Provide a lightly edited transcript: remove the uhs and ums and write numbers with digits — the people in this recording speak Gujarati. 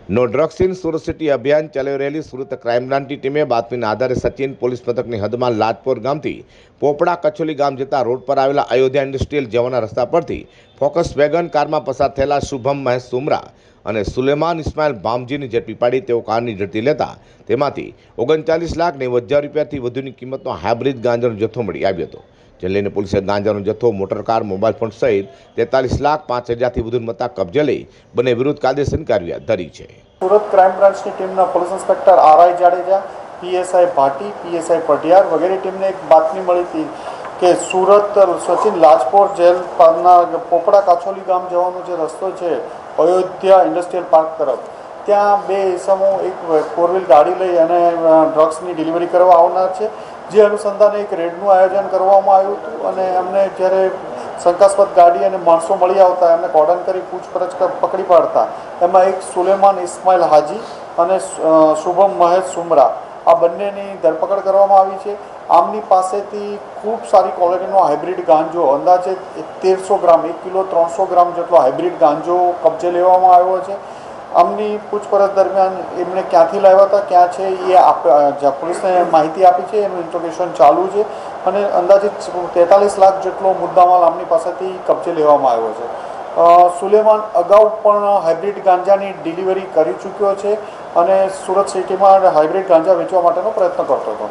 No drugs in Surat city અભિયાન ચાલી રહેલી સુરત ક્રાઇમ બ્રાન્ચની ટીમે બાતમીના આધારે સચિન પોલીસ મથકની હદમાં લાજપોર ગામથી પોપડા કચોલી ગામ જતા રોડ પર આવેલા અયોધ્યા ઇન્ડસ્ટ્રીયલ જવાના રસ્તા પરથી ફોકસ વેગન કારમાં પસાર થયેલા શુભમ મહેશ સુમરા અને સુલેમાન ઇસ્માઇલ ભામજીની ઝડપી પાડી તેઓ કારની ઝડપી લેતા તેમાંથી 39,90,000 રૂપિયાથી વધુની કિંમતનો હાઇબ્રિડ ગાંજાનો જથ્થો મળી આવ્યો હતો, જેને લઈને પોલીસે ગાંજાનો જથ્થો, મોટરકાર, મોબાઈલ ફોન સહિત 43,05,000થી વધુ મત્તા કબજે લઈ બંને વિરુદ્ધ કાયદેસરની કાર્યવાહી ધરી છે। સુરત ક્રાઇમ બ્રાન્ચની ટીમના પોલીસ ઇન્સ્પેક્ટર આર.આઈ. જાડેજા, પીએસઆઈ ભાટી, પીએસઆઈ પઢિયાર વગેરે ટીમને એક બાતમી મળી હતી કે સુરત સચિન લાજપોર જેલ પારના પોપડા કાછોલી ગામ જવાનો જે રસ્તો છે અયોધ્યા ઇન્ડસ્ટ્રીયલ પાર્ક તરફ, ત્યાં બે ઇસમો એક ફોર વ્હીલ ગાડી લઈ અને ડ્રગ્સની ડિલિવરી કરવા આવનાર છે, જે અનુસંધાને એક રેડનું આયોજન કરવામાં આવ્યું હતું અને એમને જ્યારે શંકાસ્પદ ગાડી અને માણસો મળી આવતા એમને કોર્ડન કરી પૂછપરછ પકડી પાડતા એમાં એક સુલેમાન ઇસ્માઇલ હાજી અને શુભમ મહેશ સુમરા આ બંનેની ધરપકડ કરવામાં આવી છે। આમની પાસેથી ખૂબ સારી ક્વોલિટીનો હાઇબ્રિડ ગાંજો અંદાજે 1300 ગ્રામ 1 કિલો 300 ગ્રામ જેટલો હાઇબ્રિડ ગાંજો કબજે લેવામાં આવ્યો છે। આમની પૂછપરછ દરમિયાન એમને ક્યાંથી લાવ્યા હતા, ક્યાં છે એ પોલીસને માહિતી આપી છે, એનું ઇન્ટ્રોગેશન ચાલુ છે અને અંદાજિત 43 લાખ જેટલો મુદ્દામાલ આમની પાસેથી કબજે લેવામાં આવ્યો છે। સુલેમાન અગાઉ પણ હાઇબ્રિડ ગાંજાની ડિલિવરી કરી ચૂક્યો છે અને સુરત સિટીમાં હાઇબ્રિડ ગાંજા વેચવા માટેનો પ્રયત્ન કરતો હતો।